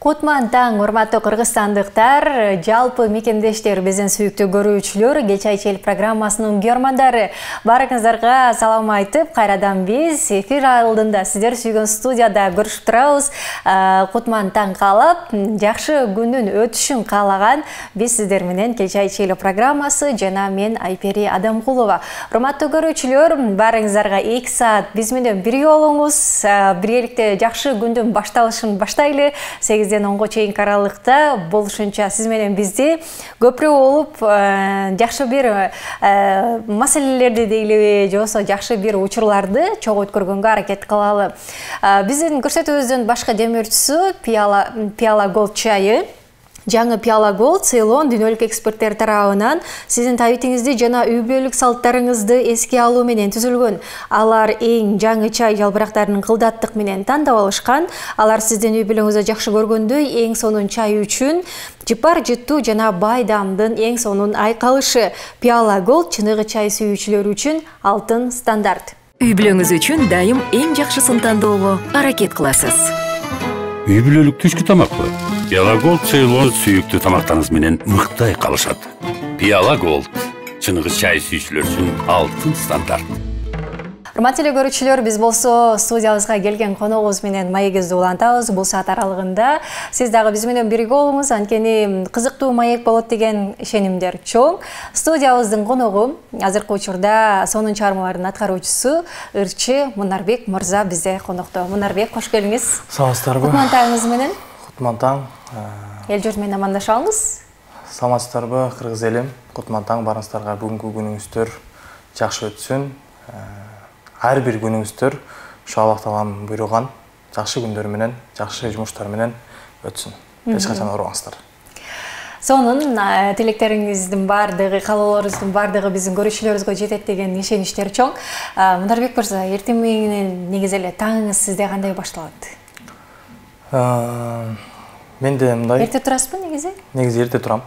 Кутман таң, урматтуу кыргызстандыктар, жалпы мекендештер, биздин сүйүктүү көрүүчүлөр, Кечайчел программасынын көрмандары. Барыңыздарга салам айтып, кайрадан биз эфир алдында сиздер сүйгөн студияда көрүшүп турабыз. Кутман таң каалап, жакшы күндүн өтүшүн каалаган биз сиздер менен Кечайчел программасы жана мен Айпери Адамкулова. Урматтуу көрүүчүлөр, барыңыздарга 2 саат биз менен бирге болуңуз. Биргеликте жакшы күндүн башталышын баштайлы. 8-ден 10-га чейинки аралыкта болушунча сиз менен бизди көпүрө болуп, жакшы бир маселелерди дейлиби, же болбосо жакшы бир учурларды чогуу өткөргөнгө аракет кылалы. Биздин көрсөтүүбүздүн башкы демөөрчүсү Пиала Голд чайы. Жаңы Пиала Голд Ceylon дүйнөлүк эксперттер тарабынан сиздин табитиңизди жана үй бүлөлүк салттарыңызды эске алуу менен түзүлгөн. Алар эң жаңы чай жалбырактарын кылдаттык менен тандап алышкан. Алар сиздин үй бүлөңүздө жакшы көргөндөй эң сонун чай үчүн жыпар жыттуу жана бай даамдын эң сонун айкалышы. Пиала Голд чыныгы чай сүйүүчүлөр үчүн алтын стандарт. Үй бүлөңүз үчүн дайым эң жакшысын тандоого аракет кыласыз. Үй бүлөлүк түшкү тамакпы? Пиала Голд Ceylon сүйүктүү тамактарыңыз менен мыкты айкалышат. Пиала Голд чыныгы чай сүйүүчүлөр үчүн алтын стандарт. Урматтуу көрүүчүлөр, биз болсо студиябызга келген коногубуз менен маегибизди улантабыз. Бул саат аралыгында сиз дагы биз менен бирге болуңуз, анткени кызыктуу маек болот деген ишенимдер чоң. Студиябыздын коногу азыркы учурда сонун чыгармалардын аткаруучусу ырчы Мунарбек мырза бизде конокто. Мунарбек, кош келиңиз. Саламатсыздарбы? Кутман таңыңыз менен. Кутман таң. Эл журт менен амандашабыз. Саламатсыздарбы, кыргыз элим. Кутман таң, барыңыздарга бүгүнкү күнүңүздөр жакшы өтсүн. Ар бир күнүңүздөр ушу Аллах таалам буйруган жакшы күндөр менен, жакшы жумуштар менен өтсүн. Эч качан оорубаңыздар. Сонун тилектериңиздин бардыгы, каалоолоруңуздун бардыгы биздин көрүүчүлөрүбүзгө жетет деген ишеничтер чоң. Мунарбек мырза, эртең менен негизи эле таңыңыз сизде кандай башталат? Менде мындай. Эрте турасызбы негизи? Негизи эрте турам.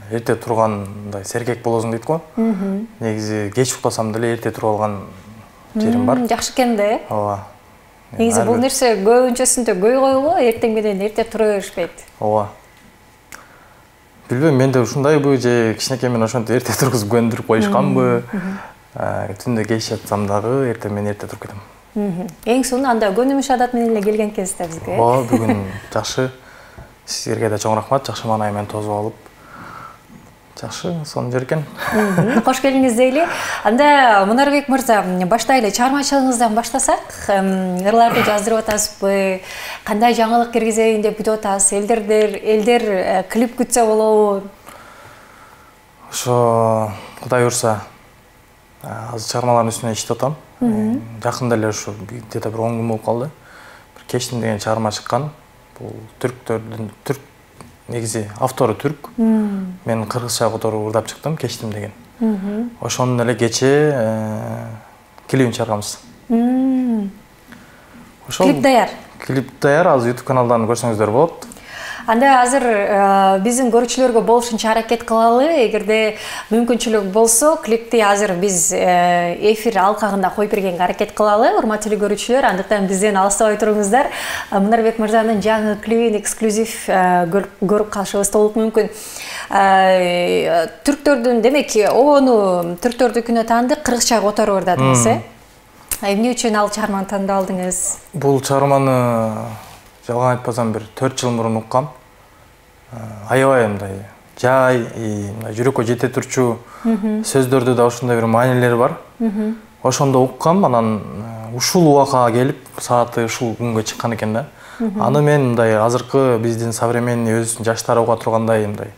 Эрте тургандай сергек болосуң дейт го. Негизи кеч уктасам деле эрте туруп алган жерим бар. Жакшы экен да, Ооба. Негизи бул нерсе көбүнчөсүндө көй коюлгу, эртең менен эрте тура беришпейт. Ооба. Билбейм, менде ушундайбы же кичинекей менен ошентип эрте тургузуп көндүрүп коюшканбы. Түндө кеч жатсам дагы эртең менен эрте туруп кетем. Эң сонун анда көнүмүш адат менен эле келген экенсиз да бизге. Ооба, бүгүн жакшы. Сизерге да чоң рахмат, жакшы маанай менен тосуп алып. Жакшы, сонун жер экен. Кош келиңиз дейли. Анда Мунарбек мырза, баштайлы, чыгармачылыгыңыздан баштасак, ырларды жаздырып атасызбы? Кандай жаңылык киргизейин деп күтүп атасыз? Элдер клип күтсө болобу? Ошо Кудай урса, азыр чыгармалардын үстүнө иштеп атам. Жакында эле ушу где-то бир 10 күн болуп калды. Бир Кештим деген чыгарма чыккан. Бул түрк негизи автору түрк. Мен кыргызча которуп ырдап чыктым, Кештим деген. Ошонун эле кечээ клипин чыгарганбыз. Клип даяр. Клип даяр, азыр YouTube каналдан көрсөңүздөр болот. Анда азыр биздин көрүүчүлөргө болушунча аракет кылалы. Эгерде мүмкүнчүлүк болсо, клипти азыр биз эфир алкагында коюп бергенге аракет кылалы. Урматтуу көрүүчүлөр, андыктан бизден алыстабай туруңуздар. Мунарбек мырзанын жаңы клипин эксклюзив көрүп калышыбыз толук мүмкүн. Түрктөрдүн, демек, обону түрктөрдүкүнө таандык, кыргызча которуп ырдадыңыз, эмне үчүн ал чыгарманы тандап алдыңыз? Бул чыгарманы жалган айтпасам бир 4 жыл мурун уккам. Аябай мындай жай, жүрөккө жете турчу сөздөрдү да ошондой бир маанилери бар. Ошондо уккам, анан ушул убакка келип, сааты ушул күнгө чыккан экен да. Аны мен мындай азыркы биздин современный өзүбүздүн жаштар уга тургандай мындай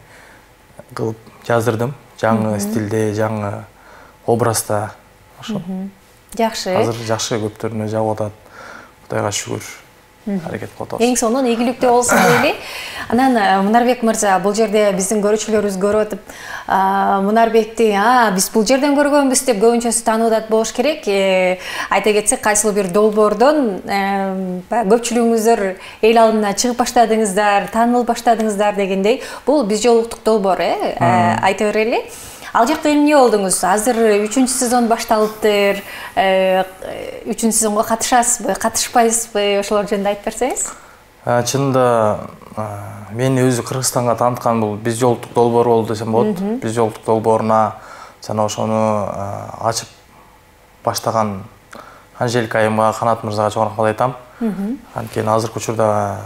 кылып жаздырдым. Жаңы стилде, жаңы образда. Ошо. Жакшы. Азыр жакшы көптөрүнө жагып атат. Кудайга шүгүр. Аракет кылып атабыз. Эң сонун ийгиликтүү болсун дейли. Анан Мунарбек мырза, бул жерде биздин көрүүчүлөрүбүз көрүп атып, Мунарбекти биз бул жерден көргөнбүз деп көбүнчөсү таанып атат болуш керек. Айта кетсек, кайсыл бир долбоордон көпчүлүгүңүздөр эл алдына чыгып баштадыңыздар, таанылып баштадыңыздар дегендей. Бул биз жолуктук долбоор, айта берели. Ал жакта эмне болдуңуз? Азыр 3-чү сезон башталыптыр. 3-чү сезонго катышасызбы, катышпайсызбы? Ошолор жөнүндө айтып берсеңиз. Чынында мени өзү Кыргызстанга таныткан бул Биз жолдук долбоору болду десем болот. Биз жолдук долбооруна жана ошону ачып баштаган Анжелика айымга, Канат мырзага чоң рахмат айтам. Анткени азыркы учурда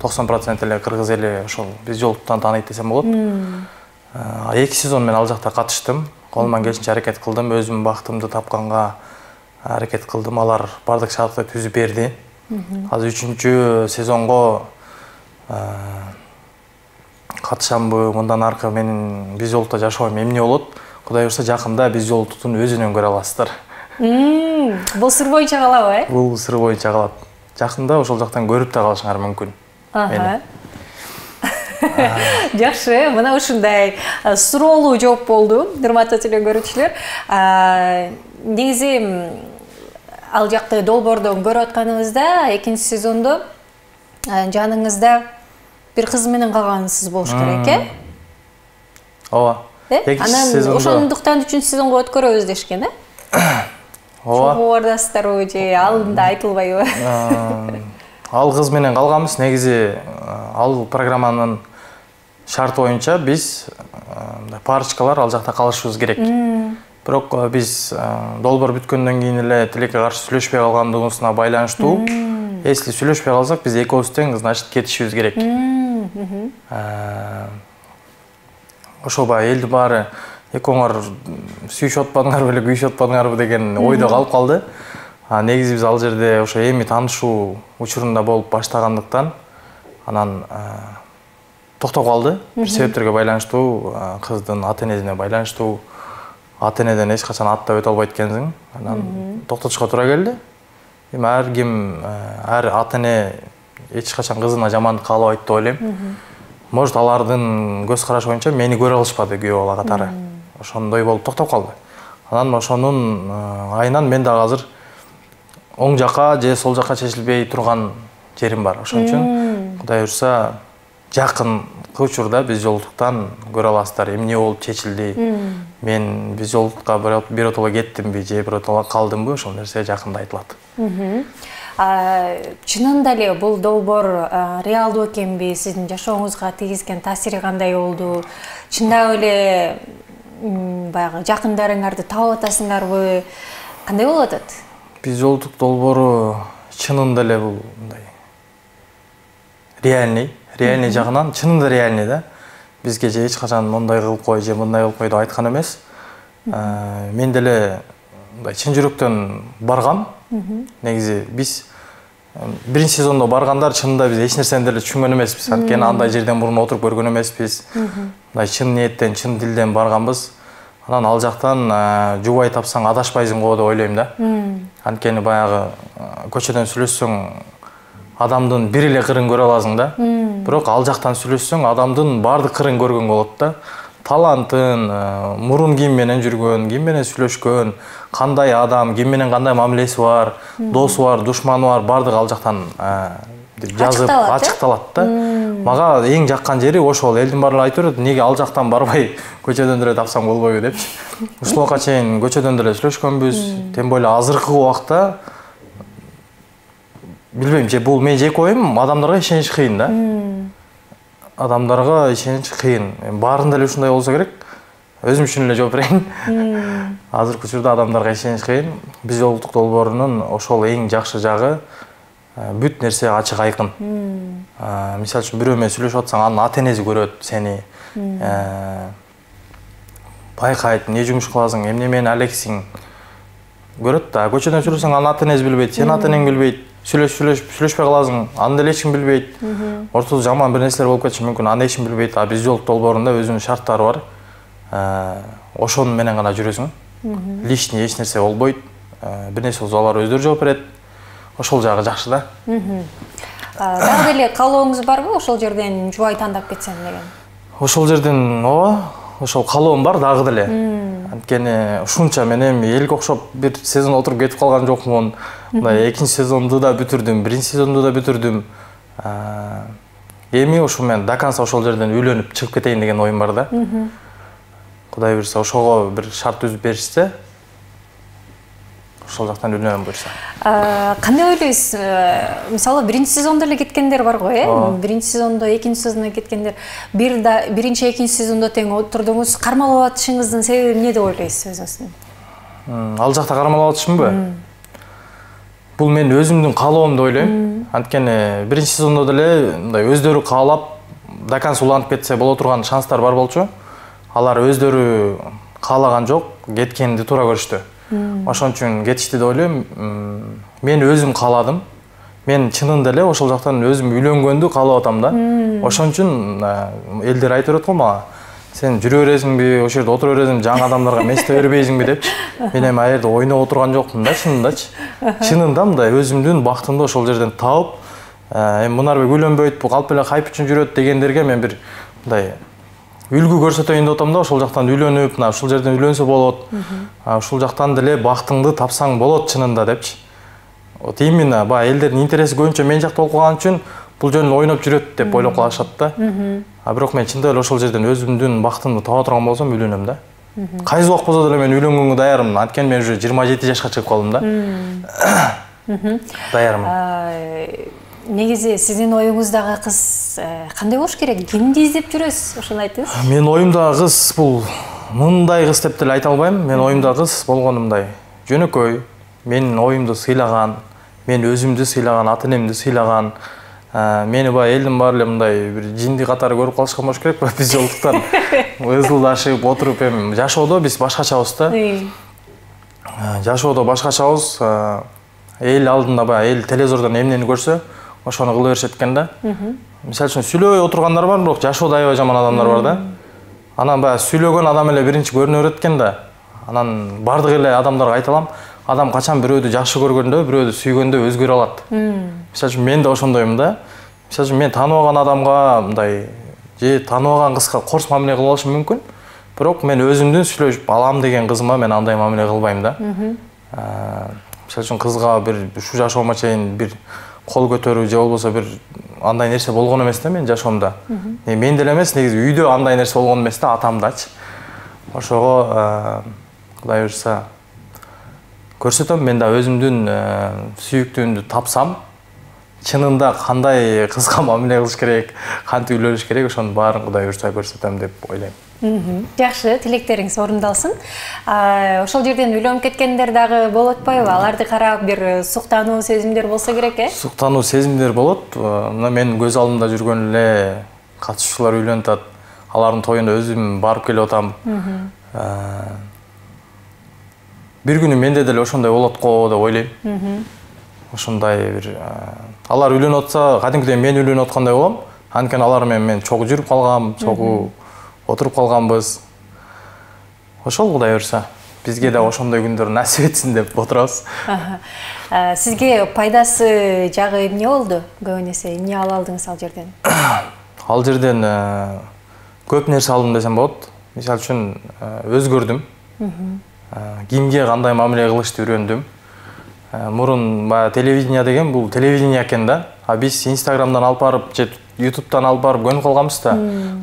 90% эле кыргыз эли ошол Биз жолдуктан тааныйт десем болот. 2 сезон мен ал жакта катыштым. Колуман келишинче аракет кылдым, өзүм бактымды тапканга аракет кылдым. Алар бардык шартты түзүп берди. Азыр 3-чү сезонго катышамбы, мындан аркы менин Биз жолдукта жашоом эмне болот? Кудай буюрса жакында Биз жолдуктун өзүнөн көрө аласыздар. Бул сыр боюнча калабы, Бул сыр боюнча калат. Жакында ошол жактан көрүп да калышыңар мүмкүн. Жакшы, мына ушундай суроолуу жооп болду, урматтуу телекөрүүчүлөр. Негизи ал жакты долбоордон көрүп атканыбызда, 2-сезондо жаныңызда бир кыз менен калгансыз болуш керек, Ооба. Анан ошондуктан 3-сезонго өткөрөбүз дешкен, Ооба. Чогуурдасыздарбы же алдында айтылбайбы? Ал кыз менен калганбыз. Негизи ал программанын шарты боюнча биз парочкалар ал жакта калышыбыз керек. Бирок биз долбоор бүткөндөн кийин эле тилекке каршы сүйлөшпөй калгандыгыбызга байланыштуу. Если сүйлөшпөй калсак, биз экөөбүз тең, значит, кетишибиз керек. Ошол баягы элдин баары экөөңөр сүйүшүп атпадыңарбы эле, күйүшүп атпадыңарбы деген ойдо калып калды. Негизи биз ал жерде ошо эми таанышуу учурунда болуп баштагандыктан анан токтоп калды. Бир себептерге байланыштуу, кыздын ата-энесине байланыштуу. Ата-энеден эч качан аттап өтө албайт экенсиң. Анан токтотушка туура келди. Эми ар ким, ар ата-эне эч качан кызына жамандык каалабайт деп ойлойм. Может, алардын көз карашы боюнча мени көрө алышпады күйөө бала катары. Ошондой болуп токтоп калды. Анан ошонун айынан мен дагы азыр оң жака же сол жака чечилбей турган жерим бар. Ошон үчүн Кудай буюрса жакынкы учурда Биз жолдуктан көрө аласыздар. Эмне болуп чечилди? Мен Биз жолдукка биротоло кеттимби же биротоло калдымбы? Ошол нерсе жакында айтылат. Чынында эле бул долбоор реалдуу экенби? Сиздин жашооңузга тийгизген таасири кандай болду? Чындап эле баягы жакындарыңарды таап атасыңарбы? Кандай болуп атат? Биз жолдук долбоору чынында эле бул мындай реальный жагынан чынында реальный да. Бизге же эч качан мондай кылып кой же мындай кылып кой деп айткан эмес. Мен деле мындай чын жүрөктөн баргам. Негизи биз биринчи сезондо баргандар чынында биз эч нерсени деле түшүнгөн эмеспиз. Анткени андай жерден мурун отуруп көргөн эмеспиз. Мындай чын ниеттен, чын дилден барганбыз. Анан ал жактан жубай тапсаң адашпайсың го деп ойлойм да. Анткени баягы көчөдөн сүйлөшсөң адамдын бир эле кырын көрө аласың да. Бирок ал жактан сүйлөшсөң адамдын бардык кырын көргөнгө болот да. Талантын, мурун ким менен жүргөн, ким менен сүйлөшкөн, кандай адам, ким менен кандай мамилеси бар, досу бар, душманы бар, бардык ал жактан жазып ачыкталат да. Мага эң жаккан жери ошол. Элдин баары айтып берет, неге ал жактан барбай көчөдөн деле тапсаң болбойбу депчи. Ушулга чейин көчөдөн деле сүйлөшкөнбүз. Тем более азыркы убакта билбейм, же бул мен жеке оюм, адамдарга ишенич кыйын да. Адамдарга ишенич кыйын. Баарында эле ушундай болсо керек. Өзүм үчүн эле жооп берейин. Азыркы учурда адамдарга ишенич кыйын. Биз жолдук долбоорунун ошол эң жакшы жагы бүт нерсе ачык айкын. Мисалы үчүн бирөө менен сүйлөшүп атсаң, анын ата-энеси көрөт сени. Байкайт, эмне жумуш кыласың, эмне менен алексиң. Көрөт да. Көчөдөн сүйлөшсөң, анын ата-энеси билбейт, сенин ата-энең билбейт. Сүйлөшпөй каласың, аны деле эч ким билбейт. Ортодо жаман бир нерселер болуп кетиши мүмкүн, аны эч ким билбейт. Биз жолдук долбоорунда өзүнүн шарттары бар. Ошонун менен гана жүрөсүң. Лишний эч нерсе болбойт. Бир нерсе болсо алар өздөрү жооп берет. Ошол жагы жакшы да. Дагы деле каалооңуз барбы ошол жерден жубай тандап кетсем деген? Ошол жерден ооба, ошол каалоом бар дагы деле. Анткени ушунча мен эми элге окшоп бир сезон отуруп кетип калган жокмун. Мындай экинчи сезонду да бүтүрдүм, биринчи сезонду да бүтүрдүм. Эми ушу мен до конца ошол жерден үйлөнүп чыгып кетейин деген оюм бар да. Кудай буюрса ошого бир шарт түзүп беришсе, ошол жактан үйлөнөм буюрса. Кандай ойлойсуз? Мисалы, биринчи сезондо эле кеткендер бар го, биринчи сезондо, экинчи сезондо кеткендер. Биринчи, экинчи сезондо тең отурдуңуз. Кармалап атышыңыздын себеби эмне деп ойлойсуз өзүңүздүн? Ал жакта кармалап атышымбы? Бул мен өзүмдүн каалоом деп ойлойм. Анткени биринчи сезондо деле мындай өздөрү каалап до конца уланып кетсе боло турган шанстар бар болчу. Алар өздөрү каалаган жок, кеткенди туура көрүштү. Ошон үчүн кетишти деп ойлойм. Мен өзүм кааладым. Мен чынында эле ошол жактан өзүм үйлөнгөндү каалап атам да. Ошон үчүн элдер айтып берет го мага, сен жүрө бересиңби, ошол жерде отура бересиңби, жаңы адамдарга месте бербейсиңби депчи. Мен эми ал жерде ойноп отурган жокмун да, чынындачы. Чынында мындай өзүмдүн бактымды ошол жерден таап, эми Мунарбек үйлөнбөйт, бул калп эле хайп үчүн жүрөт дегендерге мен бир мындай үлгү көрсөтөйүн деп атам да, ошол жактан үйлөнүп, ушул жерден үйлөнсө болот. Ушул жактан деле бактыңды тапсаң болот чынында депчи. Вот именно баягы элдердин интереси көбүнчө мен жакта болуп калган үчүн бул жөнүндө ойноп жүрөт деп ойлоп калышат да. Бирок мен чындап эле ошол жерден өзүмдүн бактымды таба турган болсом үйлөнөм да. Кайсы убак болсо деле мен үйлөнгөнгө даярмын. Анткени мен уже 27 жашка чыгып калдым да. Даярмын. Негизи сиздин оюңуздагы кыз кандай болуш керек? Кимди издеп жүрөсүз? Ошону айтыңыз. Мен оюмдагы кыз бул мындай кыз деп деле айта албайм. Мен оюмдагы кыз болгону мындай жөнөкөй, менин оюмду сыйлаган, мен өзүмдү сыйлаган, ата-энемди сыйлаган, мени баягы элдин баары эле мындай бир жинди катары көрүп калышкан болуш керек. Биз жолдуктан ызылдашып отуруп эми жашоодо биз башкачабыз да. Жашоодо башкачабыз. Эл алдында баягы эл телевизордон эмнени көрсө, ошону кыла беришет экен да. Мисалы үчүн сүйлөбөй отургандар бар, бирок жашоодо аябай жаман адамдар бар да. Анан баягы сүйлөгөн адам эле биринчи көрүнө берет экен да. Анан бардык эле адамдарга айта алам, адам качан бирөөдү жакшы көргөндө, бирөөдү сүйгөндө өзгөрө алат. Мисалы үчүн мен да ошондоймун да. Мисалы үчүн мен тааныбаган адамга мындай же тааныбаган кызга корс мамиле кылып алышым мүмкүн, бирок мен өзүмдүн сүйлөшүп алам деген кызыма мен андай мамиле кылбайм да. Мисалы үчүн кызга бир ушул жашоомо чейин бир кол көтөрүү же болбосо бир андай нерсе болгон эмес да мен жашоомда. Мен деле эмес, негизи үйдө андай нерсе болгон эмес да, атамдачы. Ошого Кудай буйрса көрсөтөм, мен да өзүмдүн сүйүктүүмдү тапсам, чынында кандай кызга мамиле кылыш керек, кантип үйлөнүш керек, ошонун баарын Кудай буйрса көрсөтөм деп ойлойм. Жакшы, тилектериңиз орундалсын. Ошол жерден үйлөнүп кеткендер дагы болот атпайбы? Аларды карап бир суктануу сезимдер болсо керек, Суктануу сезимдер болот. Мына менин көз алдымда жүргөн эле катышуучулар үйлөнүп атат. Алардын тоюна өзүм барып келип атам. Бир күнү менде деле ошондой болот го деп ойлойм. Ошондой бир алар үйлөнүп атса, кадимкидей мен үйлөнүп аткандай болом. Анткени алар менен мен чогуу жүрүп калгам, чогуу отуруп калганбыз. Ошол Кудай буйрса бизге да ошондой күндөр насип этсин деп отурабыз. Сизге пайдасы жагы эмне болду? Көбүн эсе эмне ала алдыңыз ал жерден? Ал жерден көп нерсе алдым десем болот. Мисалы үчүн өзгөрдүм. Кимге кандай мамиле кылышты үйрөндүм. Мурун баягы телевидение деген бул телевидение экен да. Биз Инстаграмдан алып барып же Ютубтан алып барып көнүп калганбыз да.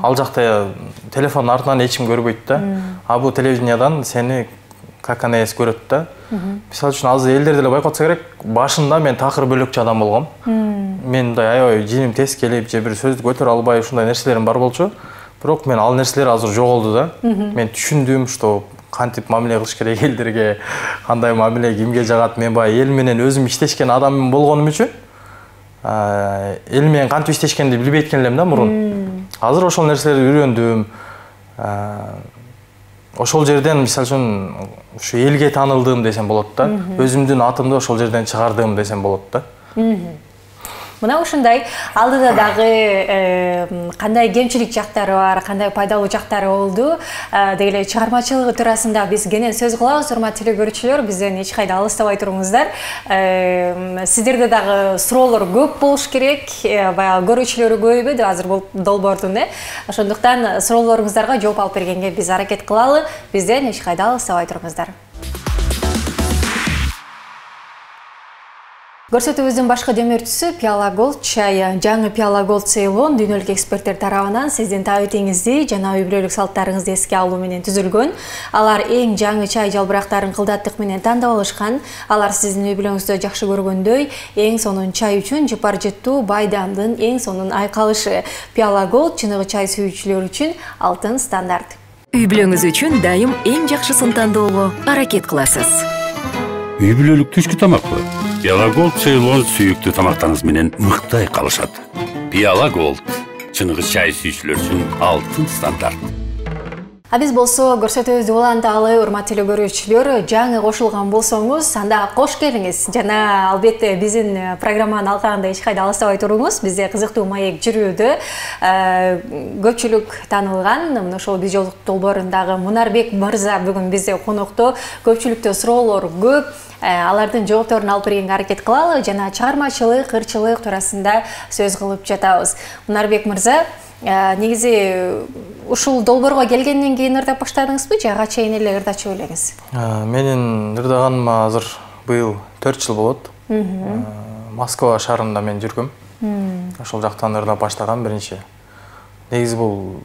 Ал жакта телефондун артынан эч ким көрбөйт да. Бул телевидениедан сени как анес көрөт да. Мисалы үчүн азыр элдер деле байкатса керек, башында мен такыр бөлөкчү адам болгом. Мен мындай аябай жиним тез келип, же бир сөздү көтөрө албай ушундай нерселерим бар болчу. Бирок мен ал нерселер азыр жоголду да. Мен түшүндүм, что кантип мамиле кылыш керек элдерге, кандай мамиле кимге жагат. Мен баягы эл менен өзүм иштешкен адам болгонум үчүн эл менен кантип иштешкенди билбей кеткен элем да мурун. Азыр ошол нерселерди үйрөндүм. Ошол жерден мисалы үчүн ушу элге таанылдым десем болот да. Өзүмдүн атымды ошол жерден чыгардым десем болот да. Мына ушундай алдыда дагы кандай кемчилик жактары бар, кандай пайдалуу жактары болду деген эле чыгармачылыгы туурасында биз кенен сөз кылабыз. Урматтуу телекөрүүчүлөр, бизден эч кайда алыстабай туруңуздар. Сиздерде дагы суроолор көп болуш керек. Баягы көрүүчүлөрү көбөйбөдү азыр долбоордун, Ошондуктан суроолоруңуздарга жооп алып бергенге биз аракет кылалы. Бизден эч кайда алыстабай туруңуздар. Көрсөтүүбүздүн башкы демөөрчүсү Пиала Голд чайы. Жаңы Пиала Голд Ceylon дүйнөлүк эксперттер тарабынан сиздин табитиңизди жана үй-бүлөлүк салттарыңызды эске алуу менен түзүлгөн. Алар эң жаңы чай жалбырактарын кылдаттык менен тандап алышкан. Алар сиздин үй-бүлөңүздө жакшы көргөндөй, эң сонун чай үчүн жыпар жыттуу байдамдын эң сонун айкалышы. Пиала Голд чыныгы чай сүйүүчүлөр үчүн алтын стандарт. Үй-бүлөңүз үчүн дайым эң жакшысын тандоого аракет кыласыз. Үй-бүлөлүк түшкү тамакпы? Пиала Голд Ceylon сүйүктүү тамактарыңыз менен мыктай калышат. Пиала Голд чыныгы чай сүйүүчүлөр үчүн алтын стандарт. Биз болсо көрсөтүүбүздү уланталы, урматтуу көрүүчүлөр, жаңы кошулган болсоңуз, анда кош келиңиз. Жана албетте биздин программанын алкагында эч кайда алыстабай туруңуз. Бизде кызыктуу маек жүрүүдө. Көпчүлүк таанылган мына ошол биз жолук долбоорундагы Мунарбек мырза бүгүн бизде конокто. Көпчүлүктө суроолор көп. Алардын жоопторун алып бергенге аракет кылалы жана чыгармачылык, ырчылык туурасында сөз кылып жатабыз. Мунарбек мырза, негизи ушул долбоорго келгенден кийин ырдап баштадыңызбы же ага чейин эле ырдачу белеңиз? Менин ырдаганыма азыр быйыл 4 жыл болот. Москва шаарында мен жүргөм. Ошол жактан ырдап баштагам биринчи. Негизи бул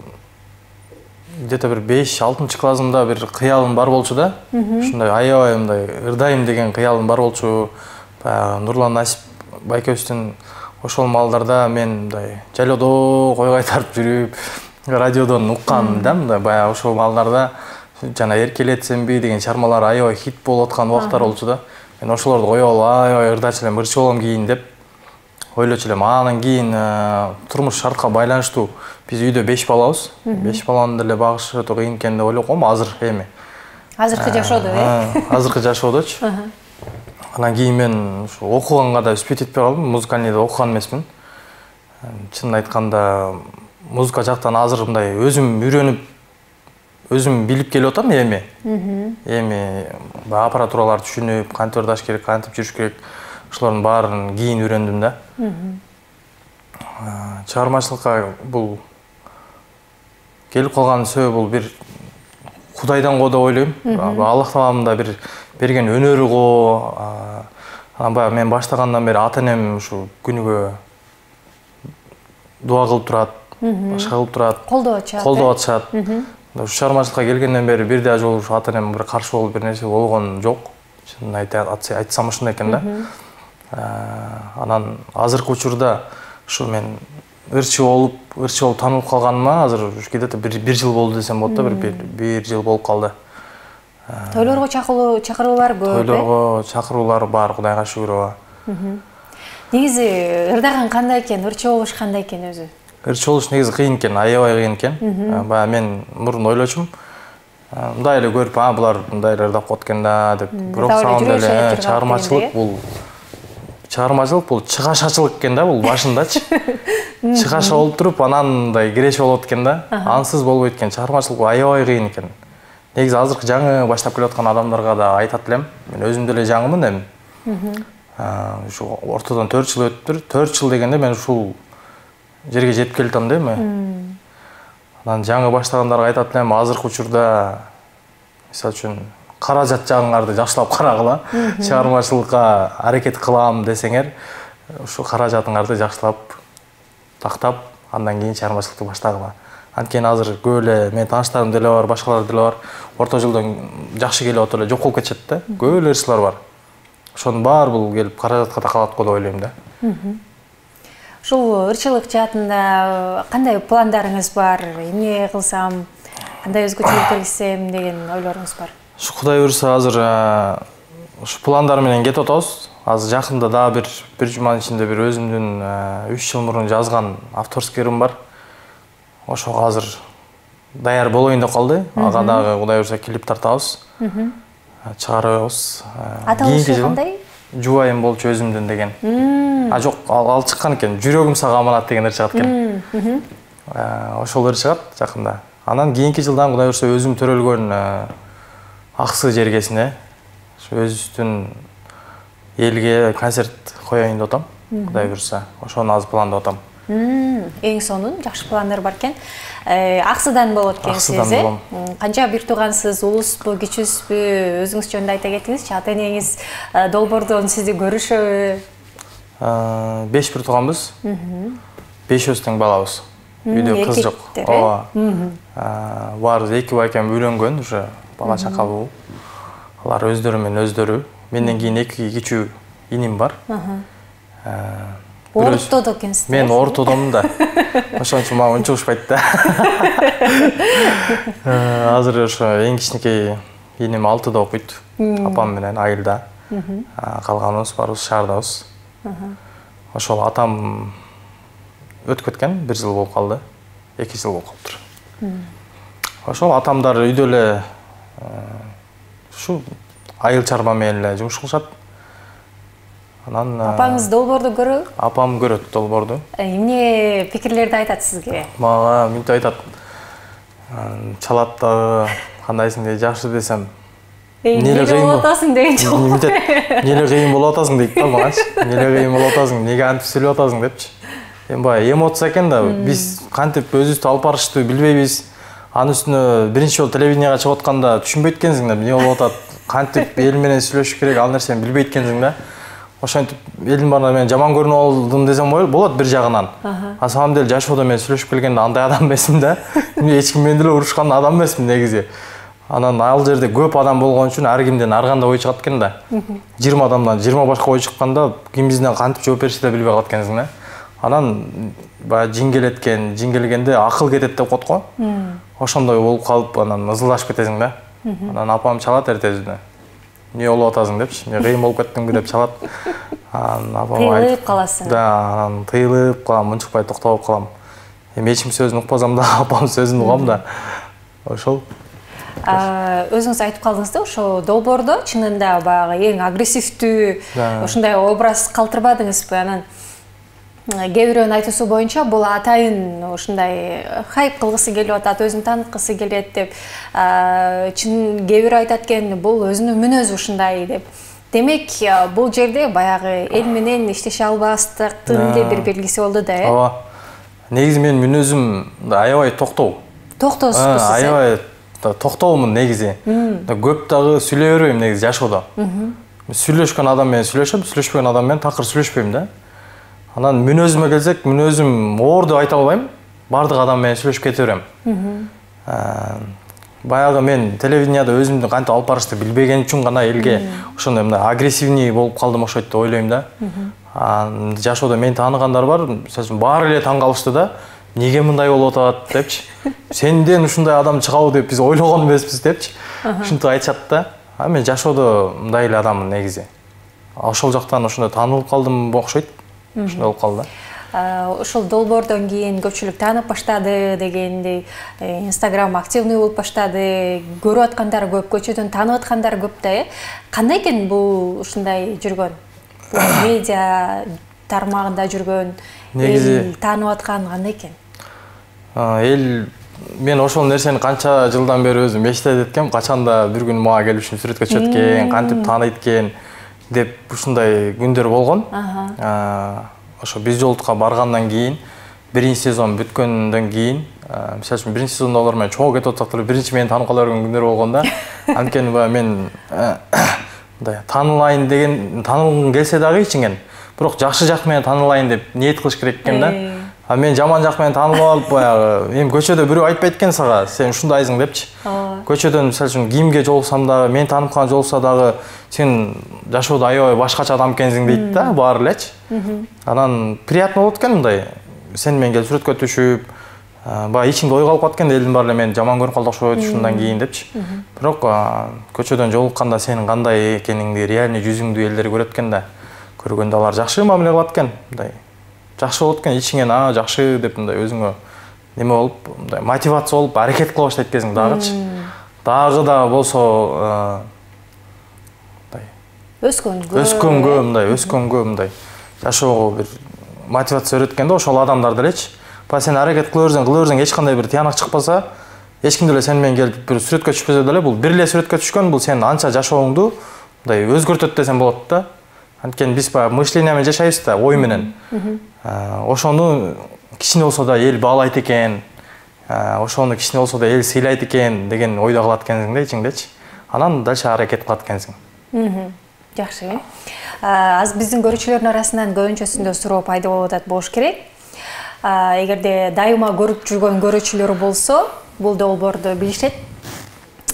где-то бир 5-6 классымда бир кыялым бар болчу да. Ушундай аябай мындай ырдайм деген кыялым бар болчу. Баягы Нурлан Насип байкебиздин ошол маалдарда мен мындай жайлоодо кой кайтарып жүрүп, радиодон уккам да, мындай баягы ошол маалдарда жана Эркелетсемби деген чармалар аябай хит болуп аткан убактар болчу да. Мен ошолорду коюп алып аябай ырдачу элем, ырчы болом кийин деп ойлочу элем. Анан кийин турмуш шартка байланыштуу биз үйдө 5 балабыз. 5 баланы деле багышы кыйын экен деп ойлоп койм азыр эми. Азыркы жашоодо, Азыркы жашоодочу. Анан кийин мен ушу окуганга да үспөт этпей калдым. Музыкальныйда окуган эмесмин. Чынын айтканда музыка жактан азыр мындай өзүм үйрөнүп, өзүм билип келип атам эми. Эми аппаратураларды түшүнүп, кантип ырдаш керек, кантип жүрүш керек, ошолордун баарын кийин үйрөндүм да. Чыгармачылыкка бул келип калган себеби бул бир Кудайдан го деп ойлойм. Аллах таалам да бир берген өнөрү го. Анан баягы мен баштагандан бери ата-энем ушу күнүгө дуа кылып турат, башка кылып турат, колдоп атышат. Ушу чыгармачылыкка келгенден бери бир да жолу ушу ата-энем бир каршы болуп бир нерсе болгон жок. Чынын айтсам ушундай экен да. Анан азыркы учурда ушу мен ырчы болуп танылып калганыма азыр где-то бир жыл болду десем болот да, бир жыл болуп калды. Тойлорго чакыруулар көп. Тойлорго чакыруулар бар, Кудайга шүгүр ооба. Негизи ырдаган кандай экен, ырчы болуш кандай экен өзү? Ырчы болуш негизи кыйын экен, аябай кыйын экен. Баягы мен мурун ойлочумун. Мындай эле көрүп, булар мындай эле ырдап коет экен да деп. Бирок самында эле чыгармачылык бул чыгашачылык экен да, бул башындачы. Чыгаша болуп туруп, анан мындай киреше болот экен да. Ансыз болбойт экен. Чыгармачылык аябай кыйын экен. Негизи азыркы жаңы баштап келе аткан адамдарга да айтат элем. Мен өзүм деле жаңымын эми. Ушу ортодон 4 жыл өттүр. 4 жыл дегенде мен ушул жерге жетип келатам да эми. Анан жаңы баштагандарга айтат элем, азыркы учурда мисалы үчүн каражат жагыңарды жакшылап карагыла. Чыгармачылыкка аракет кылам десеңер, ушу каражатыңарды жакшылап тактап, андан кийин чыгармачылыкты баштагыла. Анткени азыр көп эле менин тааныштарым деле бар, башкалар деле бар. Орто жылдан жакшы келип атып эле жок болуп кетишет да. Көп эле ырчылар бар. Ошонун баары бул келип каражатка такалат го деп ойлойм да. Ушул ырчылык жаатында кандай пландарыңыз бар? Эмне кылсам, кандай өзгөчөлүк киргизсем деген ойлоруңуз бар? Ушу Кудай буйруса азыр ушу пландар менен кетип атабыз. Азыр жакында дагы бир жуманын ичинде бир өзүмдүн 3 жыл мурун жазган авторский ырым бар. Ошого азыр даяр болоюн деп калды. Ага дагы Кудай буйруса клип тартабыз. Чыгарабыз. Аталышы кандай? Жубайым болчу өзүмдүн деген. Жок, ал чыккан экен. Жүрөгүм сага аманат деген ыр чыгат экен. Ошол ыр чыгат жакында. Анан кийинки жылдан Кудай буйруса өзүм төрөлгөн Аксы жергесине өзүбүздүн элге концерт коеюн деп атам. Кудай буйруса, ошону азыр пландап атам. Эң сонун, жакшы пландар бар экен. Аксыдан болот экенсиз, канча бир туугансыз, улуспу, кичүүсүзбү, өзүңүз жөнүндө айта кетиңизчи. Ата-энеңиз долбоордон сизди көрүшөбү? 5 бир тууганбыз. 5 тең балабыз. Үйдө кыз жок. Ооба. Баарыбыз 2 байкем үйлөнгөн, уже бала чака болуп. Алар өздөрү менен өздөрү. Менден кийин 2 кичүү иним бар. Ортодо экенсиз. Мен ортодомун да. Ошон үчүн мага унчугушпайт да. Азыр ошо эң кичинекей иним 6да окуйт. Апам менен айылда. Калганыбыз барыбыз шаардабыз. Ошол атам өтүп кеткен, 1 жыл болуп калды. 2 жыл болуп калыптыр. Ошол атамдар үйдө эле ушу айыл чарба менен эле жумуш кылышат. Анан Апаңыз долбоорду көрөбү? Апам көрөт долбоорду. Эмне пикирлерди айтат сизге? Мага мынтип айтат. Чалат дагы, кандайсың дейт, жакшы десем. Эмне болуп атасың деген жок. Эмне кыйын болуп атасың дейт да магачы. Эмне кыйын болуп атасың, неге антип сүйлөп атасың депчи. Эми баягы эмоция экен да, биз кантип өзүбүздү алып барышты билбейбиз. Анын үстүнө биринчи жолу телевиденияга чыгып атканда түшүнбөйт экенсиң да, эмне болуп атат, кантип эл менен сүйлөшүш керек, ал нерсени билбейт экенсиң да. Ошентип элдин баарына мен жаман көрүнүп алдым десем болот бир жагынан. На самом деле жашоодо мен сүйлөшүп келгенде андай адам эмесмин да. Эч ким менен деле урушкан адам эмесмин негизи. Анан ал жерде көп адам болгон үчүн ар кимден ар кандай ой чыгат экен да. 20 адамдан 20 башка ой чыкканда ким бизден кантип жооп беришти да билбей калат экенсиң да. Анан баягы жиңгелгенде акыл кетет деп коет го. Ошондой болуп калып анан ызылдашып кетесиң да. Анан апам чалат эртесинде. Не болуп атасың депчи, мен кыйын болуп кеттиңби деп чалат. Апам тыйылып каласың. Да, анан тыйылып калам, мынчыкпай токтоп калам. Эми эч ким сөзүн укпасам да, апам сөзүн угам да. Ошол. Өзүңүз айтып калдыңыз да, ошо долбоордо чынында баягы эң агрессивдүү ушундай образ калтырбадыңызбы? Анан кээ бирөөнүн айтуусу боюнча бул атайын ушундай хайп кылгысы келип атат, өзүн тааныткысы келет деп, чын кээ бирөө айтат экен, бул өзүнүн мүнөзү ушундай деп. Демек, бул жерде баягы эл менен иштеше албастыктын эле бир белгиси болду да, э? Ооба. Негизи менин мүнөзүм аябай токтоо. Токтоосузбу сиз? Аябай токтоомун негизи. Көп дагы сүйлөй бербейм негизи жашоодо. Сүйлөшкөн адам менен сүйлөшөм, сүйлөшпөгөн адам менен такыр сүйлөшпөйм да. Анан мүнөзүмө келсек, мүнөзүм оор деп айта албайм. Бардык адам менен сүйлөшүп кете берем. Баягы мен телевиденияда өзүмдү кантип алып барышты билбеген үчүн гана элге ошондой мындай агрессивный болуп калдым окшойт деп ойлойм да. Жашоодо мени тааныгандар бар, мисалы баары эле таң калышты да. Неге мындай болуп атат депчи. Сенден ушундай адам чыгабы деп биз ойлогон эмеспиз депчи. Ушинтип айтышат да. Мен жашоодо мындай эле адаммын негизи. Ошол жактан ошондой таанылып калдым окшойт. Ошондой болуп калды. Ошол долбоордон кийин көпчүлүк таанып баштады дегендей, Instagram активный болуп баштады, көрүп аткандар көп, көчөдөн таанып аткандар көп да, э? Кандай экен бул ушундай жүргөн? Бул медиа тармагында жүргөн, эл таанып аткан кандай экен? Эл мен ошол нерсени канча жылдан бери өзүм эчтеп эткем, качанда бир күн мага келип ушун сүрөткө түшөт экен, кантип тааныйт экен деп ушундай күндөр болгон. Ошо биз жолдукка баргандан кийин, биринчи сезон бүткөндөн кийин, мисалы үчүн биринчи сезондо алар менен чогуу кетип атсак деле, биринчи мени таанып кала берген күндөр болгон да. Анткени мен мындай таанылайын деген, таанылгым келсе дагы ичинген, бирок жакшы жак менен таанылайын деп ниет кылыш керек экен да. Мен жаман жак менен таанылып алып баягы, эми көчөдө бирөө айтпайт экен сага, сен ушундайсың депчи. Көчөдөн мисалы үчүн кимге жолуксам дагы, мени таанып калган жолукса дагы, сен жашоодо аябай башкача адам экенсиң дейт да, баары элечи. Анан приятно болот экен мындай. Сен менен келип сүрөткө түшүп, баягы ичиңде ой калып калат экен, элдин баары эле мени жаман көрүп калды окшойт ушундан кийин депчи. Бирок көчөдөн жолукканда сенин кандай экениңди, реальный жүзүңдү элдер көрөт экен да. Көргөндө алар жакшы мамиле кылат экен, мындай. Жакшы болот экен, ичиңен жакшы деп мындай өзүңө неме болуп, мындай мотивация болуп, аракет кыла баштайт экенсиң дагычы. Дагы да болсо мындай өскөнгө мындай жашоого бир мотивация берет экен да ошол адамдар делечи. Па сен аракет кыла берсең, эч кандай бир тыянак чыкпаса, эч ким деле сен менен келип бир сүрөткө түшпөсө деле, бул бир эле сүрөткө түшкөн, бул сенин анча жашооңду мындай өзгөртөт десем болот да. Анткени биз баягы мышление менен жашайбыз да, ой менен. Ошону кичине болсо да эл баалайт экен, ошону кичине болсо да эл сыйлайт экен деген ойдо калат экенсиң да ичиңдечи. Анан дальше аракет кылат экенсиң. Жакшы. Аз биздин көрүүчүлөрдүн арасынан көбүнчөсүндө суроо пайда болуп атат болуш керек. Эгерде дайыма көрүп жүргөн көрүүчүлөр болсо, бул долбоорду билишет.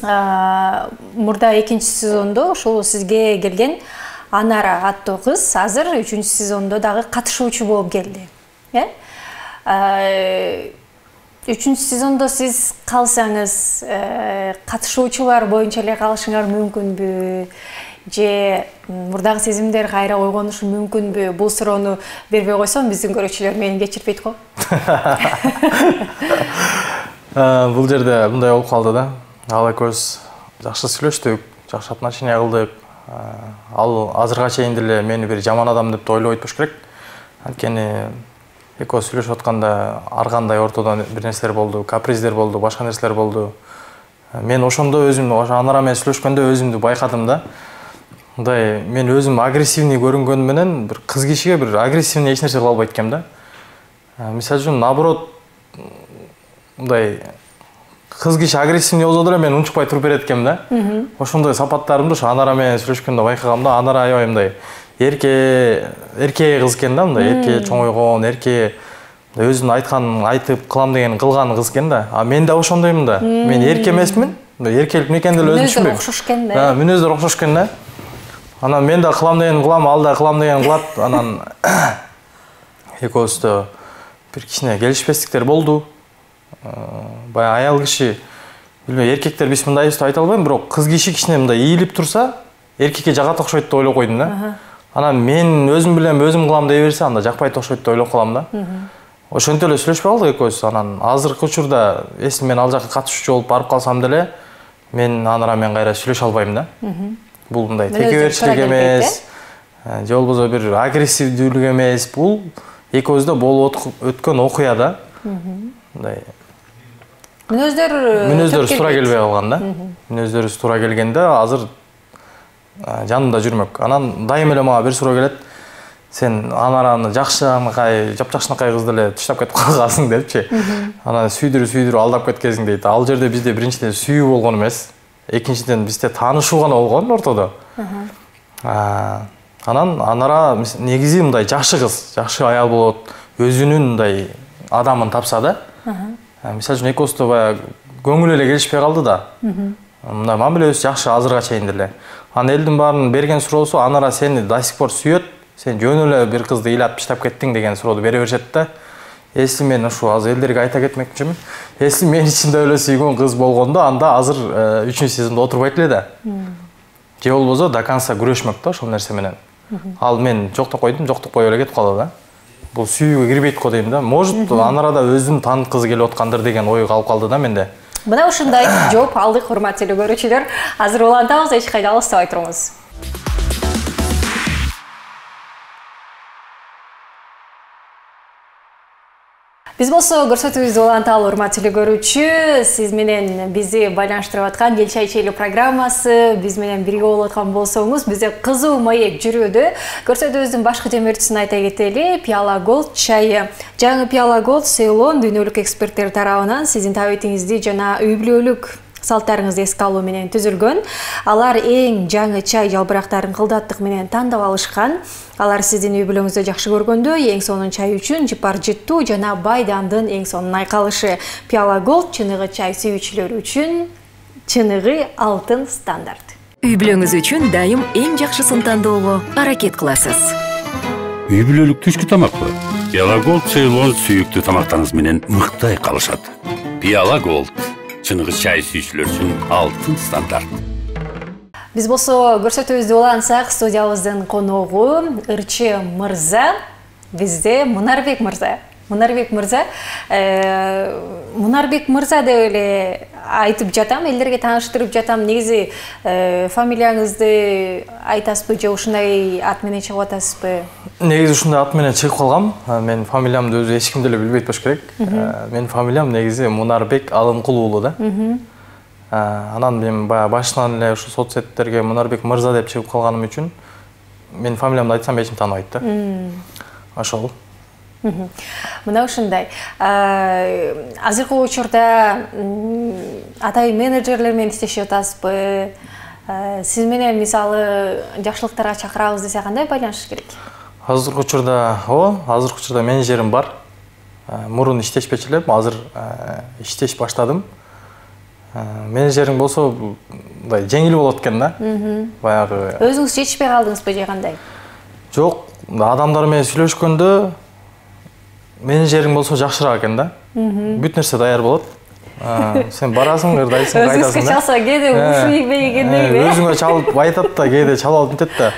Мурда 2-сезондо ушул сизге келген Анара аттуу кыз азыр 3-сезондо дагы катышуучу болуп келди. 3-сезондо сиз калсаңыз, катышуучулар боюнча эле калышыңар мүмкүнбү? Же мурдагы сезимдер кайра ойгонушу мүмкүнбү? Бул суроону бербей койсом, биздин көрүүчүлөр мени кечирбейт го. Бул жерде мындай болуп калды да. Ал экөөбүз жакшы сүйлөштүк, жакшы отношения кылдык. Ал азырга чейин деле мени бир жаман адам деп ойлобойт болуш керек. Анткени экөөбүз сүйлөшүп атканда ар кандай ортодон бир нерселер болду, каприздер болду, башка нерселер болду. Мен ошондо өзүмдү, Анара менен сүйлөшкөндө өзүмдү байкадым да. Мындай мен өзүм агрессивный көрүнгөнүм менен бир кыз кишиге бир агрессивный эч нерсе кыла албайт экенмин да. Мисалы үчүн наоборот, мындай кыз киши агрессивный болсо деле мен унчукпай туруп берет экенмин да. Ошондой сапаттарымды ошо Анара менен сүйлөшкөндө байкагам да. Анара аябай мындай эрке кыз экен да, мындай эрке чоң ойгон, эрке өзүнүн айтканын айтып, кылам деген кылган кыз экен да. Мен да ошондоймун да. Мен эрке эмесмин. Эркелик эмне деле өзүм түшүнбөйм. Мүнөздөр окшош экен да. Мүнөздөр окшош экен да. Анан мен да кылам деген кылам, ал да кылам деген кылат. Анан экөөбүздө бир кичине келишпестиктер болду. Баягы аял киши, билбейм, эркектер биз мындайбыз деп айта албайм, бирок кыз киши кичине мындай ийилип турса, эркекке жагат окшойт деп ойлоп койдум да. Анан мен өзүм билем, өзүм кылам дей берсе, анда жакпайт окшойт деп ойлоп калам да. Ошентип эле сүйлөшпөй калдык экөөбүз. Анан азыркы учурда, эсил мен ал жака катышуучу болуп барып калсам деле, мен Анара менен кайра сүйлөшө албайм да. Бул мындай текеберчилик эмес, же болбосо бир агрессивдүүлүк эмес, бул экөөбүздө болуп өткөн окуя да. Мындай мүнөздөр туура келбей калган да. Мүнөздөрүбүз туура келгенде азыр жанымда жүрмөк. Анан дайым эле мага бир суроо келет. Сен Анараны жакшынакай, жапжакшынакай кыз деле таштап кетип калгансың депчи. Анан сүйдүрүп алдап кеткенсиң дейт. Ал жерде бизде биринчиден сүйүү болгон эмес. Экинчиден бизде таанышуу гана болгон ортодо. Анан Анара негизи мындай жакшы кыз, жакшы аял болот, өзүнүн мындай адамын тапса да. Мисалы үчүн экөөбүздө баягы көңүл эле келишпей калды да. Мындай мамилебиз жакшы азырга чейин деле. Анан элдин баарынын берген суроосу, Анара сени до сих пор сүйөт, сен жөн эле бир кызды ыйлап таштап кеттиң деген сурооду бере беришет да. Эси мен ушу азыр элдерге айта кетмекчимин. Эси мен ичинде эле сүйгөн кыз болгондо, анда азыр 3-сезондо отурбайт эле да. Же болбосо до конца күрөшмөк да ошол нерсе менен. Ал мен жоктоп койдум, жоктукпай эле кетип калды да. Бул сүйүүгө кирбейт го дейм да. Может, Анарада өзүн тааныткызы келип аткандыр деген ой калып калды да менде. Мына ушундай жооп алдык, урматтуу көрүүчүлөр. Азыр улантабыз, эч кайда алыстабай туруңуз. Биз болсо көрсөтүүбүздү уланталы, урматтуу көрүүчү. Сиз менен бизди байланыштырып аткан Эл чай чейли программасы, биз менен бирге болуп аткан болсоңуз, бизде кызуу маек жүрүүдө. Көрсөтүүбүздүн башкы темирчисин айта кетели, Пиала Голд чайы. Жаңы Пиала Голд Ceylon дүйнөлүк эксперттер тарабынан сиздин табитиңизди жана үй бүлөлүк салттарыңызды эске алуу менен түзүлгөн. Алар эң жаңы чай жалбырактарын кылдаттык менен тандап алышкан. Алар сиздин үй бүлөңүздө жакшы көргөндө эң сонун чай үчүн жыпар жыттуу жана байдандын эң сонун айкалышы. Пиала Голд чыныгы чай сүйүүчүлөр үчүн чыныгы алтын стандарт. Үй бүлөңүз үчүн дайым эң жакшысын тандоого аракет кыласыз. Үй бүлөлүк түшкү тамакпы? Пиала Голд Ceylon сүйүктүү тамактарыңыз менен мыктай калышат. Пиала Голд чыныгы чай сүйүүчүлөр үчүн алтын стандарт. Биз болсо көрсөтүүбүздү улантсак, студиябыздын коногу Ырчы мырза, бизде Мунарбек мырза. Мунарбек мырза деп эле айтып жатам, элдерге тааныштырып жатам. Негизи фамилияңызды айтасызбы же ушундай ат менен чыгып атасызбы? Негизи ушундай ат менен чыгып калгам. Мен фамилиямды өзү эч ким деле билбейт болуш керек. Менин фамилиям негизи Мунарбек Алымкул уулу да. Анан мен баягы башынан эле ушу соцсеттерге Мунарбек мырза деп чыгып калганым үчүн менин фамилиямды айтсам эч ким тааныбайт да. Ошол. Мына ушундай. Азыркы учурда атай менеджерлер менен иштешип атасызбы? Сиз менен мисалы жакшылыктарга чакырабыз десе кандай байланыш керек? Азыркы учурда менеджерим бар. Мурун иштешпечү элем, азыр иштеш баштадым. Менеджерим болсо мындай жеңил болот экен да. Баягы. Өзүңүз жетишпей калдыңызбы же кандай? Жок, адамдар менен сүйлөшкөндө менеджерим болсо жакшыраак экен да. Бүт нерсе даяр болот. Сен барасың, ырдайсың, кайтасың. Өзүңүзгө чалса кээде ушуйбей экендейби? Өзүңө чалып айтат да, кээде чалып алып мынтет да.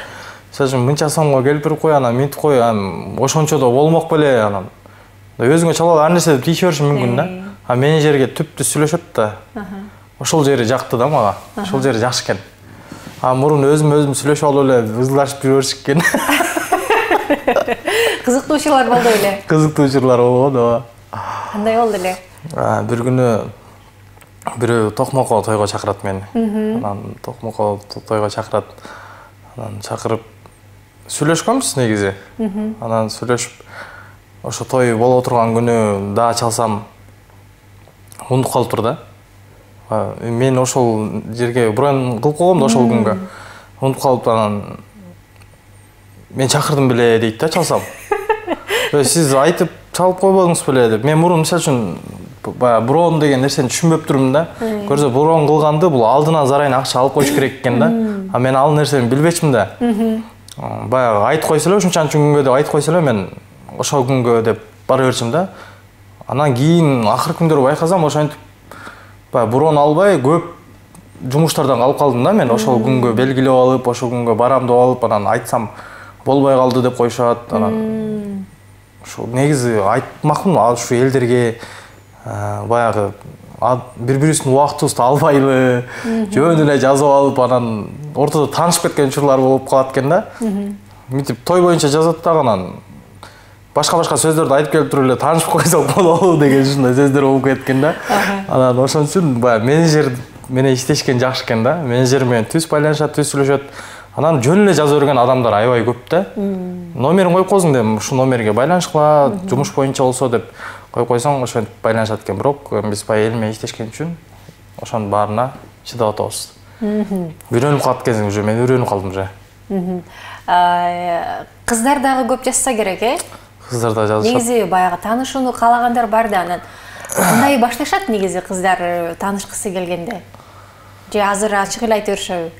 Сен мынча сомго келип туруп кой, анан мынтип кой, ошончо да болмок беле, анан. Өзүңө чалып ар нерсе тийише бериши мүмкүн да. А менеджерге түптү сүйлөшөт да. Ошол жери жакты да мага. Ошол жери жакшы экен. Мурун өзүм сүйлөшүп алып эле ызылдашып жүрө беришкен. Кызыктуучулар болду эле. Кызыктуучулар болду. Кандай болду эле? Бир күнү бирөө токмокко тойго чакырат мени. Анан токмокко тойго чакырат. Анан чакырып сүйлөшкөнбүз негизи. Анан сүйлөшүп ошо той боло турган күнү да чалсам унутуп калыптыр да. Мен ошол жерге бронь кылып койгом да ошол күнгө. Унутуп калып анан мен чакырдым беле дейт да чалсам. Сиз айтып чалып койбодуңуз беле деп. Мен мурун мисалы үчүн бронь деген нерсени түшүнбөп турмун да. Көрсө бронь кылганды бул алдынан зарайын акча алып койуш керек экен да. Мен ал нерсени билбечмин да. Баягы айтып койсо эле ушунчанчы күнгө деп айтып койсо эле мен ошол күнгө деп бара берчим да. Анан кийин акыркы күндөрү байкасам ошентип бронь албай көп жумуштардан калып калдым да. Мен ошол күнгө белгилеп алып, ошол күнгө барам деп алып, анан айтсам болбой калды деп коюшат. Анан ошо негизи айтмакмын ушу элдерге баягы бири-бирибиздин убактыбызды албайлы, жөн эле жазып алып, анан ортодо таанышып кеткен учурлар болуп калат экен да. Мынтип той боюнча жазат да, анан башка сөздөрдү айтып келип туруп эле таанышып койсок болобу деген ушундай сөздөр болуп кеткен да. Анан ошон үчүн баягы менеджер менен иштешкен жакшы экен да. Менеджер менен түз байланышат, түз сүйлөшөт. Анан жөн эле жаза берген адамдар аябай көп да. Номерин коюп койсуң деп, ушу номерге байланышкыла, жумуш боюнча болсо деп коюп койсоң ошентип байланышат экен. Бирок биз баягы эл менен иштешкен үчүн ошонун баарына чыдап атабыз. Үйрөнүп калат экенсиң уже, мен үйрөнүп калдым уже. Кыздар дагы көп жазса керек, Кыздар да жазышат. Негизи баягы таанышууну каалагандар бар да, анан кандай башташат негизи кыздар таанышкысы келгенде? Же азыр ачык эле айта беришеби?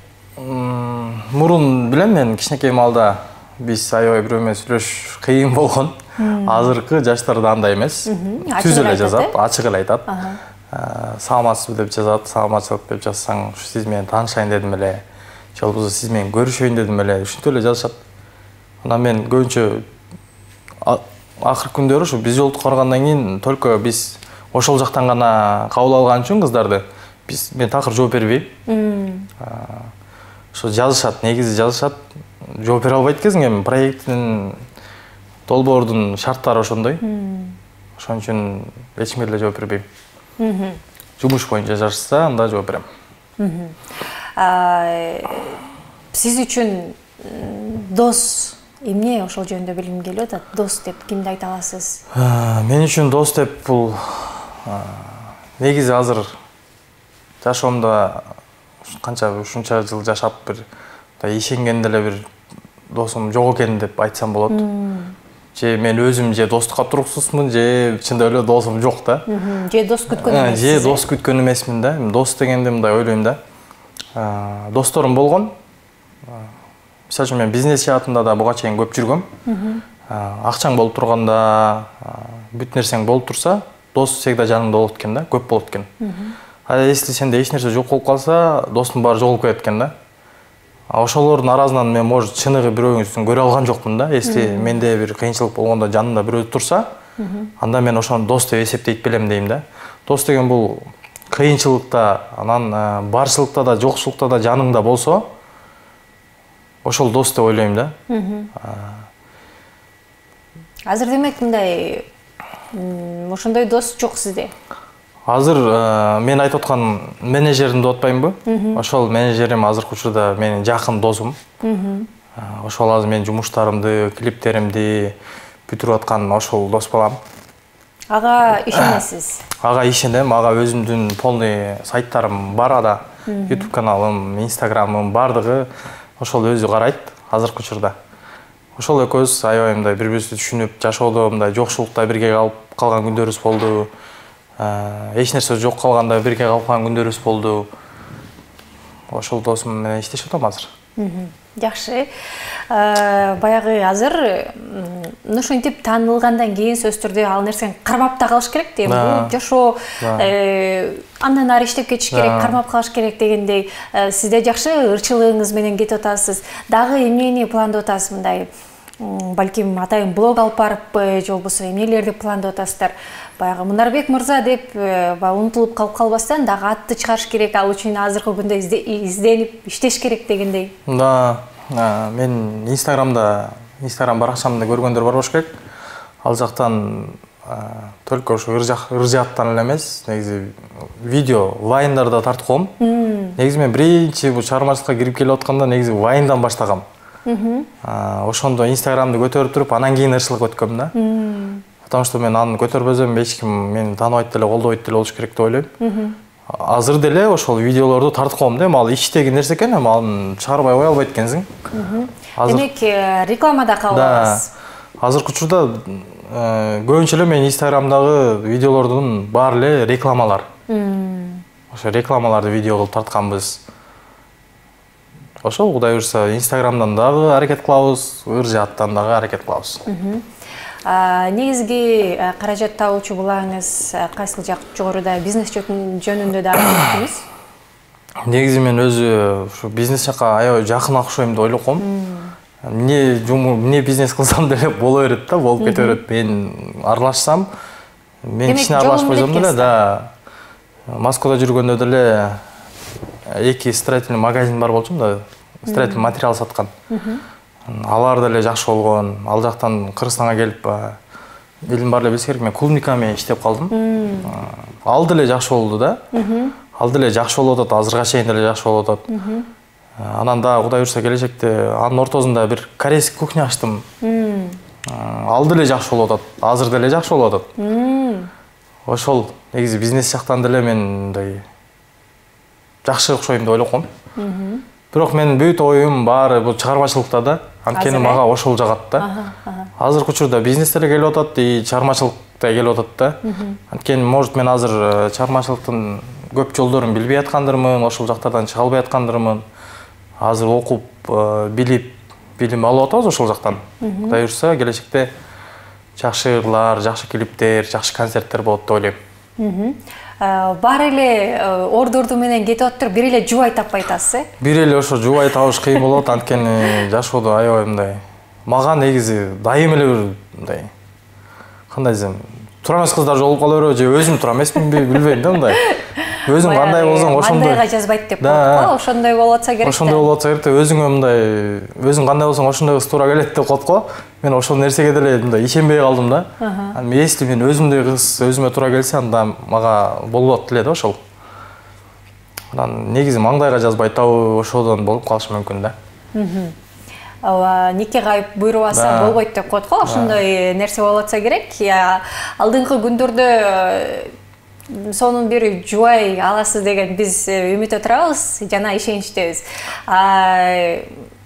Мурун билем мен кичинекей маалда биз аябай бирөө менен сүйлөшүш кыйын болгон. Азыркы жаштарда андай эмес. Түз эле жазат, ачык эле айтат. Саламатсызбы деп жазат, саламатчылык деп жазсаң, сиз менен таанышайын дедим эле, же болбосо сиз менен көрүшөйүн дедим эле, ушинтип эле жазышат. Анан мен көбүнчө акыркы күндөрү ушу биз жолдук карагандан кийин только биз ошол жактан гана кабыл алган үчүн кыздарды мен такыр жооп бербейм. Ошо жазышат, негизи жазышат. Жооп бере албайт экенсиң, эми проекттин долбоордун шарттары ошондой. Ошон үчүн эч кимге деле жооп бербейм. Жумуш боюнча жазышса, анда жооп берем. Сиз үчүн дос эмне, ошол жөнүндө билгим келип атат. Дос деп кимди айта аласыз? Мен үчүн дос деп бул негизи азыр жашоомдо канча ушунча жыл жашап бир ишенгенде эле бир досум жок экен деп айтсам болот. Же мен өзүм же достукка туруксузмун, же чындап эле досум жок да. Же дос күткөн эмессиз. Же дос күткөн эмесмин да. Дос дегенде мындай ойлойм да. Досторум болгон. Мисалы үчүн мен бизнес жаатында да буга чейин көп жүргөм. Акчаң болуп турганда, бүт нерсең болуп турса, дос всегда жаныңда болот экен да, көп болот экен. Если сенде эч нерсе жок болуп калса, достун баары жоголуп кетет экен да. Ошолордун аразынан мен может чыныгы бирөөңүздүн көрө алган жокмун да. Если менде бир кыйынчылык болгондо жанымда бирөө турса, анда мен ошону дос деп эсептейт белем дейм да. Дос деген бул кыйынчылыкта, анан барчылыкта да, жокчулукта да жаныңда болсо, ошол дос деп ойлойм да. Азыр демек мындай ошондой дос жок сизде? Азыр мен айтып аткан менеджеримди деп атпаймынбы? Ошол менеджерим азыркы учурда менин жакын досум. Ошол азыр менин жумуштарымды, клиптеримди бүтүрүп аткан ошол дос балам. Ага ишенесиз? Ага ишенем, ага өзүмдүн полный сайттарым бар ада. YouTube каналым, Instagramым бардыгы ошол өзү карайт азыркы учурда. Ошол экөөбүз аябай мындай бири-бирибизди түшүнүп, жашоодо мындай жокчулукта бирге калган күндөрүбүз болду. Эч нерсе жок калганда бирге калган күндөрүбүз болду. Ошол досум менен иштешип атам азыр. Жакшы. Баягы азыр ушинтип таанылгандан кийин сөзсүз түрдө ал нерсени кармап да калыш керек дейм. Бул жашоо андан ары иштеп кетиш керек, кармап калыш керек дегендей. Сизде жакшы ырчылыгыңыз менен кетип атасыз. Дагы эмнени пландап атасыз мындай? Балким атайын блог алып барыппы, же болбосо эмнелерди пландап атасыздар? Баягы Мунарбек мырза деп унутулуп калып калбастан дагы атты чыгарыш керек, ал үчүн азыркы күндө изденип иштеш керек дегендей. Да, мен Instagram баракчамда көргөндөр бар болуш керек. Ал жактан только ошо ыржааттан эле эмес, негизи видео, вайндарда тартып коем. Негизи мен биринчи бул чыгармачылыкка кирип келип атканда негизи вайндан баштагам. Ошондо Instagramды көтөрүп туруп, анан кийин ырчылыкка өткөм да. Потому что мен аны көтөрбөсөм, эч ким мени тааныбайт деле, колдобойт деле болуш керек деп ойлойм. Азыр деле ошол видеолорду тартып коем да, ал иштеги нерсе экен, аны чыгарбай кое албайт экенсиң. Демек, рекламада кабыл аласыз. Азыркы учурда көбүнчө эле мен Instagramдагы видеолордун баары эле рекламалар. Ошо рекламаларды видео кылып тартканбыз. Ошол Кудай буйрса Instagramдан дагы аракет кылабыз, ыржааттан дагы аракет кылабыз. Негизги каражат табуучу булаңыз кайсыл жак жогоруда, бизнес жөнүндө да аракеттеңиз? Негизи мен өзү ушу бизнес жакка аябай жакын окшойм деп ойлоп коем. Эмне бизнес кылсам деле боло берет да, болуп кете берет. Мен аралашсам, мен кичине аралашпасам деле, да. Москвада жүргөндө деле 2 строительный магазин бар болчумун да, строительный материал саткан. Алар деле жакшы болгон. Ал жактан Кыргызстанга келип, элдин баары эле билсе керек, мен клубниками иштеп калдым. Ал деле жакшы болду да. Ал деле жакшы болуп атат, азырга чейин деле жакшы болуп атат. Анан да Кудай буйрса келечекте анын ортосунда бир корейский кухня ачтым. Ал деле жакшы болуп атат, азыр деле жакшы болуп атат. Ошол негизи бизнес жактан деле мен мындай жакшы окшойм деп ойлоп коем. Бирок менин бүт оюм баары бул чыгармачылыкта да. Анткени мага ошол жагат да. Азыркы учурда бизнесте деле келип атат, чыгармачылыкта келип атат да. Анткени может мен азыр чыгармачылыктын көп жолдорун билбей аткандырмын, ошол жактардан чыга албай аткандырмын. Азыр окуп, билип, билим алып атабыз ошол жактан. Кудай буйрса келечекте жакшы ырлар, жакшы клиптер, жакшы концерттер болот деп ойлойм. Баары эле ордорду менен кетип атыптыр, бир эле жубай таппай атасыз, Бир эле ошо жубай табыш кыйын болот, анткени жашоодо аябай мындай. Мага негизи дайым эле бир мындай. Кандай десем, тура эмес кыздар жолугуп кала береби, же өзүм тура эмесминби, билбейм да мындай. Өзүң кандай болсоң ошондой. Мандайга жазбайт деп коет го, ошондой болуп атса керек. Ошондой болуп атса керек, өзүңө мындай, өзүң кандай болсоң ошондой кыз туура келет деп коет го. Мен ошол нерсеге деле мындай ишенбей калдым да. Если мен өзүмдөй кыз өзүмө туура келсе, анда мага болот эле да ошол. Анан негизи маңдайга жазбай табуу ошодон болуп калышы мүмкүн да. Нике кайып буйрубаса болбойт деп коет го, ошондой нерсе болуп атса керек. Алдыңкы күндөрдө сонун бир жубай аласыз деген биз үмүттө турабыз, жана ишеничтебиз.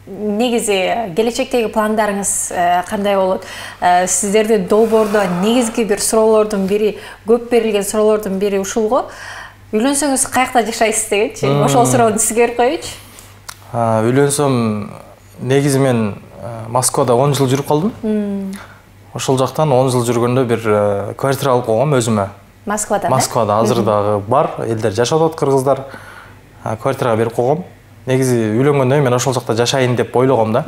Негизи келечектеги пландарыңыз кандай болот? Сиздерди долбоордо негизги бир суроолордун бири, көп берилген суроолордун бири ушул го. Үйлөнсөңүз каякта жашайсыз дегенчи. Ошол суроону сизге берип коеючу. Үйлөнсөм, негизи мен Москвада 10 жыл жүрүп калдым. Ошол жактан 10 жыл жүргөндө бир квартира алып койгом өзүмө. Москвада? Москвада азыр дагы бар, элдер жашап атат кыргыздар. Квартирага берип койгом. Негизи үйлөнгөндөн мен ошол жакта жашайын деп ойлогом да.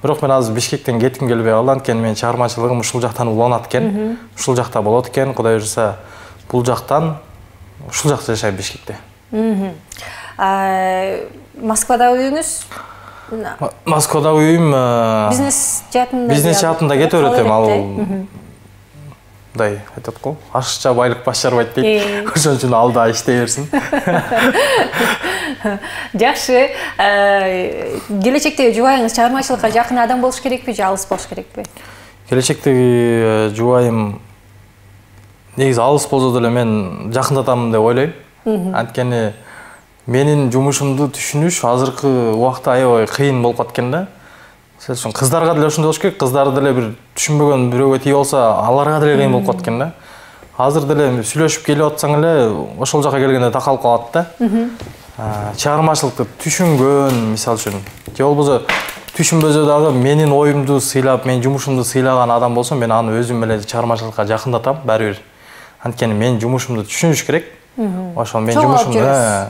Бирок мен азыр Бишкектен кетким келбей калды, анткени мен чыгармачылыгым ушул жактан уланат экен. Ушул жакта болот экен, Кудай буйрса бул жактан ушул жакта жашайм Бишкекте. Москвада үйүңүз? Москвада үйүм бизнес жаатында кете берет эми, ал мындай айтат го, ашыкча байлык баш жарбайт дейт. Ошон үчүн алда иштей берсин. Жакшы. Келечектеги жубайыңыз чыгармачылыкка жакын адам болуш керекпи же алыс болуш керекпи? Келечектеги жубайым негизи алыс болсо деле мен жакындатамын деп ойлойм. Анткени менин жумушумду түшүнүш азыркы убакта аябай кыйын болуп калат да. Мисалы үчүн кыздарга деле ошондой болуш керек, кыздар деле бир түшүнбөгөн бирөөгө тийип алса, аларга деле кыйын болуп калат да. Азыр деле сүйлөшүп келип атсаң эле ошол жака келгенде такалып калат да. Чыгармачылыкты түшүнгөн, мисалы үчүн, же болбосо түшүнбөсө дагы менин оюмду сыйлап, менин жумушумду сыйлаган адам болсо, мен аны өзүм менен чыгармачылыкка жакындатам, баары бир. Анткени менин жумушумду түшүнүш керек. Ошол мен жумушумду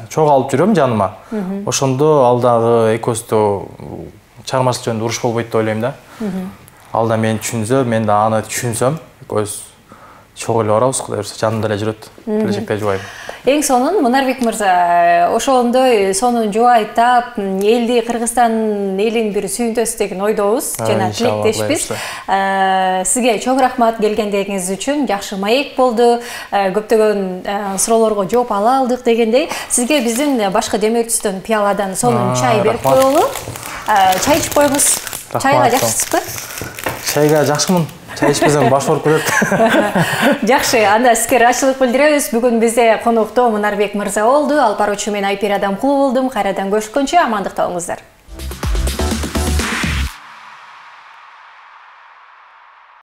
чогуу алып жүрөм жаныма. Ошондо ал дагы экөөбүздө чыгармачылык жөнүндө уруш болбойт деп ойлойм да. Ал да мени түшүнсө, мен да аны түшүнсөм, экөөбүз чогуу эле барабыз, Кудай буйрса, жанымда эле жүрөт. Келечекте жубайм. Эң сонун Мунарбек мырза, ошондой сонун жубайтап, элди Кыргызстан элин бир сүйүнтөсү деген ойдобуз жана тилектешпиз. Сизге чоң рахмат келгендигиңиз үчүн, жакшы маек болду. Көптөгөн суроолорго жооп ала алдык дегендей. Сизге биздин башкы демөөрчүстөн пияладан сонун чай берип коелу. Чай ичип коюңуз. Чайга жакшысызбы? Чайга жакшымын. Чай ичпесем баш ооруп кетет. Жакшы, анда сизге ыраачылык билдиребиз. Бүгүн бизде конокто Мунарбек мырза болду. Алып баруучу мен Айпир Адамкулу болдум. Кайрадан көрүшкөнчө амандыкта болуңуздар.